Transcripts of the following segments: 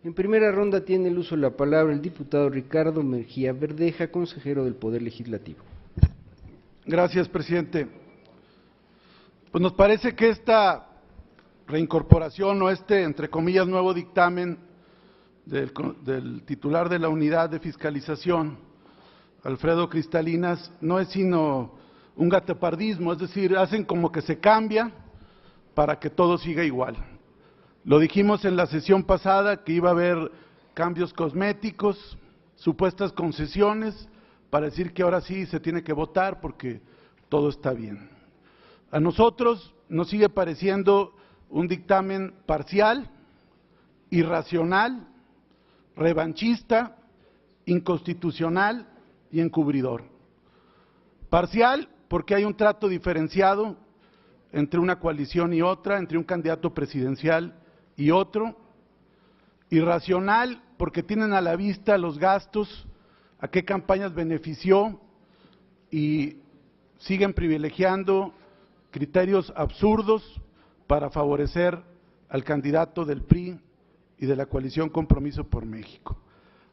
En primera ronda tiene el uso de la palabra el diputado Ricardo Mejía Verdeja, consejero del Poder Legislativo. Gracias, presidente. Pues nos parece que esta reincorporación o entre comillas, nuevo dictamen del titular de la unidad de fiscalización, Alfredo Cristalinas, no es sino un gatopardismo, es decir, hacen como que se cambia para que todo siga igual. Lo dijimos en la sesión pasada que iba a haber cambios cosméticos, supuestas concesiones, para decir que ahora sí se tiene que votar porque todo está bien. A nosotros nos sigue pareciendo un dictamen parcial, irracional, revanchista, inconstitucional y encubridor. Parcial porque hay un trato diferenciado entre una coalición y otra, entre un candidato presidencial y otro. Irracional porque tienen a la vista los gastos, a qué campañas benefició y siguen privilegiando criterios absurdos para favorecer al candidato del PRI y de la coalición Compromiso por México.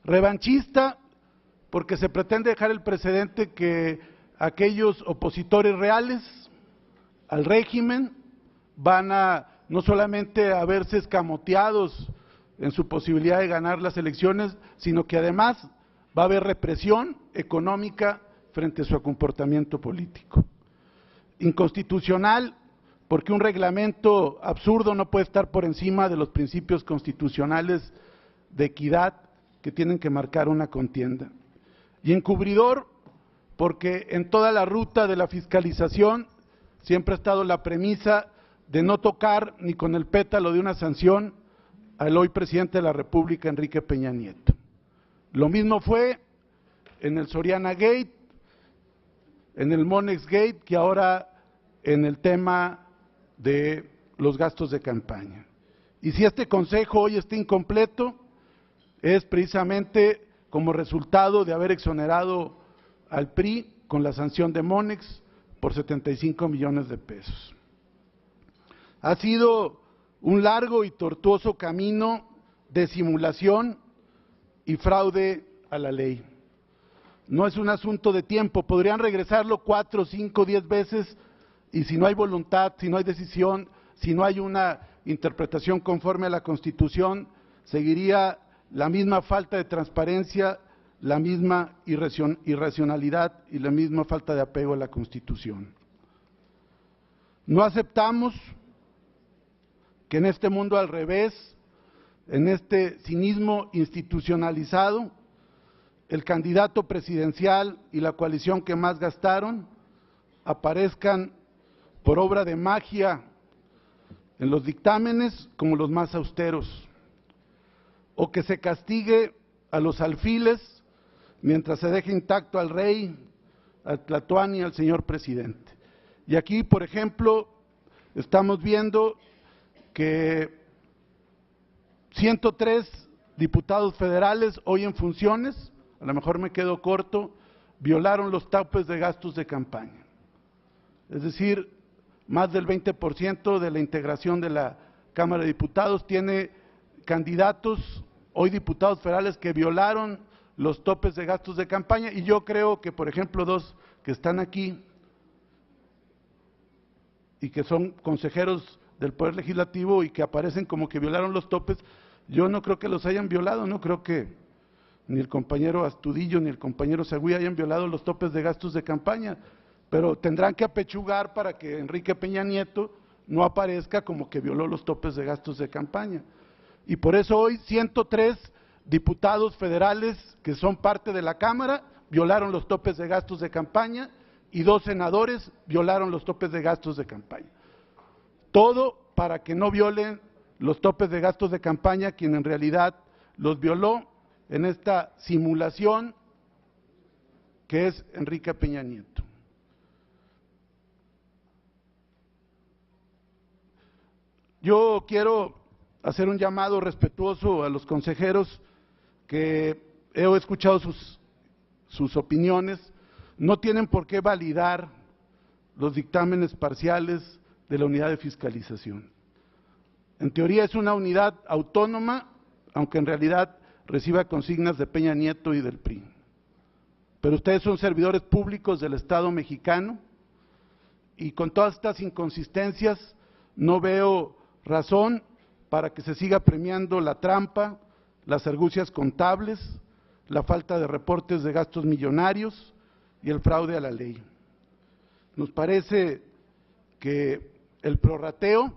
Revanchista porque se pretende dejar el precedente que aquellos opositores reales al régimen van a no solamente a verse escamoteados en su posibilidad de ganar las elecciones, sino que además va a haber represión económica frente a su comportamiento político. Inconstitucional porque un reglamento absurdo no puede estar por encima de los principios constitucionales de equidad que tienen que marcar una contienda. Y encubridor porque en toda la ruta de la fiscalización siempre ha estado la premisa de no tocar ni con el pétalo de una sanción al hoy presidente de la República, Enrique Peña Nieto. Lo mismo fue en el Soriana Gate, en el Monex Gate, que ahora en el tema de los gastos de campaña. Y si este consejo hoy está incompleto, es precisamente como resultado de haber exonerado al PRI con la sanción de Monex por 75 millones de pesos. Ha sido un largo y tortuoso camino de simulación y fraude a la ley. No es un asunto de tiempo, podrían regresarlo 4, 5, 10 veces y si no hay voluntad, si no hay decisión, si no hay una interpretación conforme a la Constitución, seguiría la misma falta de transparencia, la misma irracionalidad y la misma falta de apego a la Constitución. No aceptamos que en este mundo al revés, en este cinismo institucionalizado, el candidato presidencial y la coalición que más gastaron aparezcan por obra de magia en los dictámenes como los más austeros, o que se castigue a los alfiles mientras se deje intacto al rey, al Tlatoani y al señor presidente. Y aquí, por ejemplo, estamos viendo que 103 diputados federales hoy en funciones, a lo mejor me quedo corto, violaron los topes de gastos de campaña. Es decir, más del 20% de la integración de la Cámara de Diputados tiene candidatos, hoy diputados federales, que violaron los topes de gastos de campaña, y yo creo que, por ejemplo, dos que están aquí y que son consejeros del Poder Legislativo y que aparecen como que violaron los topes, yo no creo que los hayan violado, no creo que ni el compañero Astudillo ni el compañero Sagüí hayan violado los topes de gastos de campaña, pero tendrán que apechugar para que Enrique Peña Nieto no aparezca como que violó los topes de gastos de campaña. Y por eso hoy 103 diputados federales que son parte de la Cámara violaron los topes de gastos de campaña y 2 senadores violaron los topes de gastos de campaña. Todo para que no violen los topes de gastos de campaña quien en realidad los violó en esta simulación que es Enrique Peña Nieto. Yo quiero hacer un llamado respetuoso a los consejeros que he escuchado sus opiniones, no tienen por qué validar los dictámenes parciales de la unidad de fiscalización. En teoría es una unidad autónoma aunque en realidad reciba consignas de Peña Nieto y del PRI. Pero ustedes son servidores públicos del Estado mexicano y con todas estas inconsistencias no veo razón para que se siga premiando la trampa, las argucias contables, la falta de reportes de gastos millonarios y el fraude a la ley. Nos parece que el prorrateo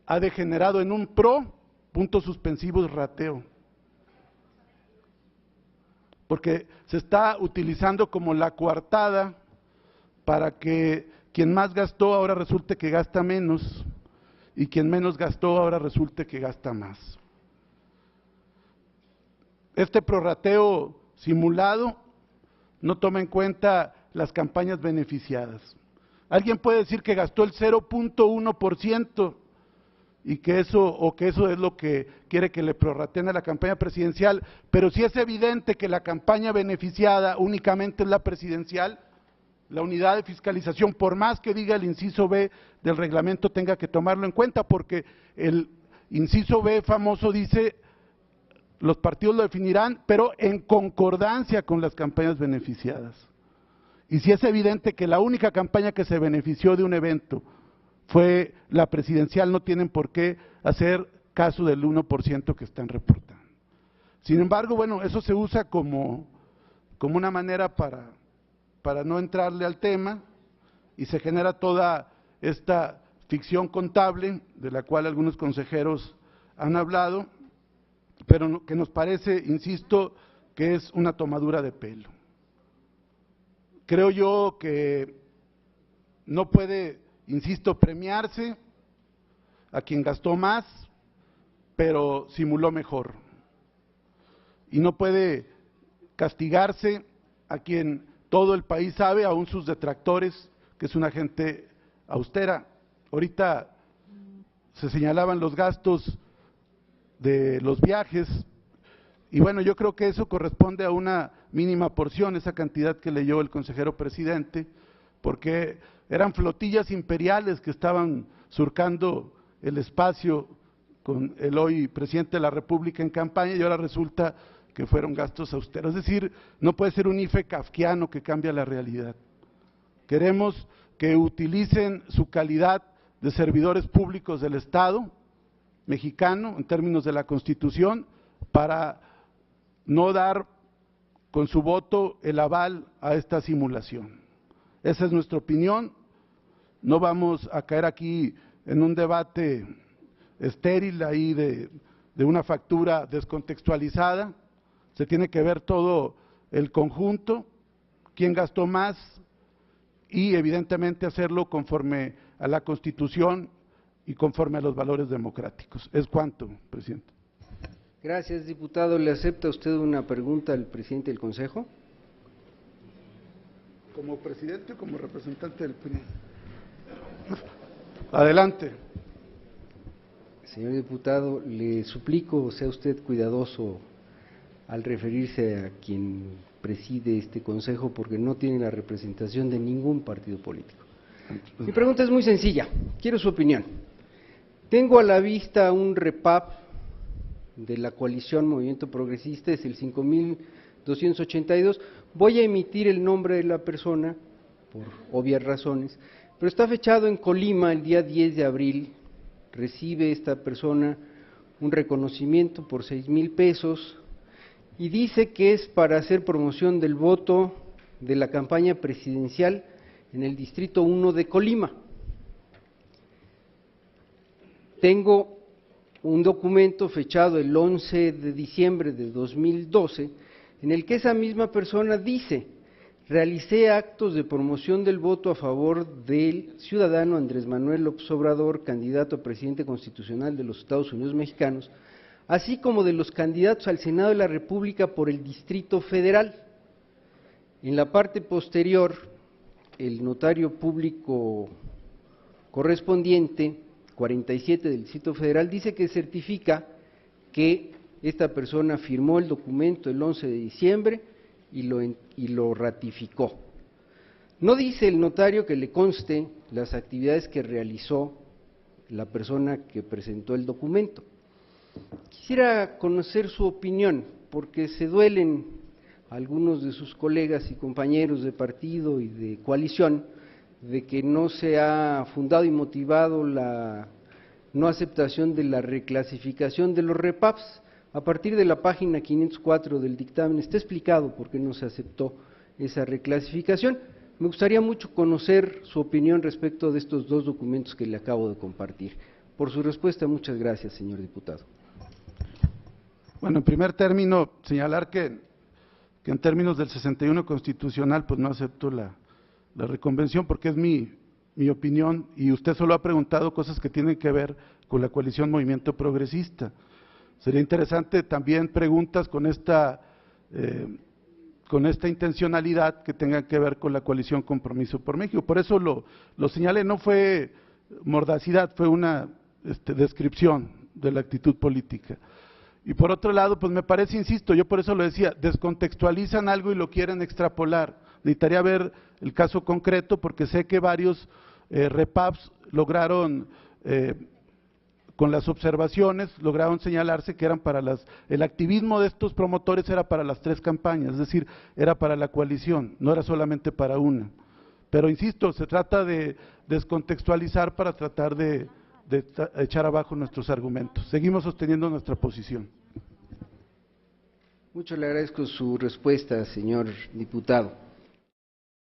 ha degenerado en un puntos suspensivos rateo, porque se está utilizando como la coartada para que quien más gastó ahora resulte que gasta menos y quien menos gastó ahora resulte que gasta más. Este prorrateo simulado no toma en cuenta las campañas beneficiadas. Alguien puede decir que gastó el 0.1% y que eso es lo que quiere que le prorrateen a la campaña presidencial, pero si es evidente que la campaña beneficiada únicamente es la presidencial, la unidad de fiscalización, por más que diga el inciso B del reglamento, tenga que tomarlo en cuenta, porque el inciso B famoso dice, los partidos lo definirán, pero en concordancia con las campañas beneficiadas. Y si es evidente que la única campaña que se benefició de un evento fue la presidencial, no tienen por qué hacer caso del 1% que están reportando. Sin embargo, bueno, eso se usa como una manera para no entrarle al tema y se genera toda esta ficción contable de la cual algunos consejeros han hablado, pero que nos parece, insisto, que es una tomadura de pelo. Creo yo que no puede, insisto, premiarse a quien gastó más, pero simuló mejor. Y no puede castigarse a quien todo el país sabe, aún sus detractores, que es una gente austera. Ahorita se señalaban los gastos de los viajes, y bueno, yo creo que eso corresponde a una mínima porción, esa cantidad que leyó el consejero presidente, porque eran flotillas imperiales que estaban surcando el espacio con el hoy presidente de la República en campaña y ahora resulta que fueron gastos austeros. Es decir, no puede ser un IFE kafkiano que cambia la realidad. Queremos que utilicen su calidad de servidores públicos del Estado mexicano, en términos de la Constitución, para no dar con su voto el aval a esta simulación. Esa es nuestra opinión. No vamos a caer aquí en un debate estéril ahí de una factura descontextualizada. Se tiene que ver todo el conjunto, quién gastó más y evidentemente hacerlo conforme a la Constitución y conforme a los valores democráticos. Es cuanto, presidente. Gracias, diputado. ¿Le acepta usted una pregunta al presidente del Consejo? ¿Como presidente o como representante del PRI? Adelante. Señor diputado, le suplico sea usted cuidadoso al referirse a quien preside este Consejo, porque no tiene la representación de ningún partido político. Mi pregunta es muy sencilla, quiero su opinión. Tengo a la vista un REPAP de la coalición Movimiento Progresista, es el 5282, voy a emitir el nombre de la persona, por obvias razones, pero está fechado en Colima el día 10 de abril, recibe esta persona un reconocimiento por 6,000 pesos y dice que es para hacer promoción del voto de la campaña presidencial en el Distrito 1 de Colima. Tengo un documento fechado el 11 de diciembre de 2012, en el que esa misma persona dice: realicé actos de promoción del voto a favor del ciudadano Andrés Manuel López Obrador, candidato a presidente constitucional de los Estados Unidos mexicanos, así como de los candidatos al Senado de la República por el Distrito Federal. En la parte posterior, el notario público correspondiente 47 del Distrito Federal dice que certifica que esta persona firmó el documento el 11 de diciembre y lo ratificó. No dice el notario que le conste las actividades que realizó la persona que presentó el documento. Quisiera conocer su opinión, porque se duelen algunos de sus colegas y compañeros de partido y de coalición de que no se ha fundado y motivado la no aceptación de la reclasificación de los REPAPs. A partir de la página 504 del dictamen está explicado por qué no se aceptó esa reclasificación. Me gustaría mucho conocer su opinión respecto de estos dos documentos que le acabo de compartir. Por su respuesta, muchas gracias, señor diputado. Bueno, en primer término, señalar que en términos del 61 constitucional, pues no acepto la reconvención porque es mi opinión y usted solo ha preguntado cosas que tienen que ver con la coalición Movimiento Progresista. Sería interesante también preguntas con esta intencionalidad que tengan que ver con la coalición Compromiso por México. Por eso lo señalé, no fue mordacidad, fue una descripción de la actitud política. Y por otro lado, pues me parece, insisto, yo por eso lo decía, descontextualizan algo y lo quieren extrapolar. Necesitaría ver el caso concreto porque sé que varios REPAPs lograron, con las observaciones, lograron señalarse que eran para el activismo de estos promotores era para las 3 campañas, es decir, era para la coalición, no era solamente para una. Pero insisto, se trata de descontextualizar para tratar de echar abajo nuestros argumentos. Seguimos sosteniendo nuestra posición. Mucho le agradezco su respuesta, señor diputado.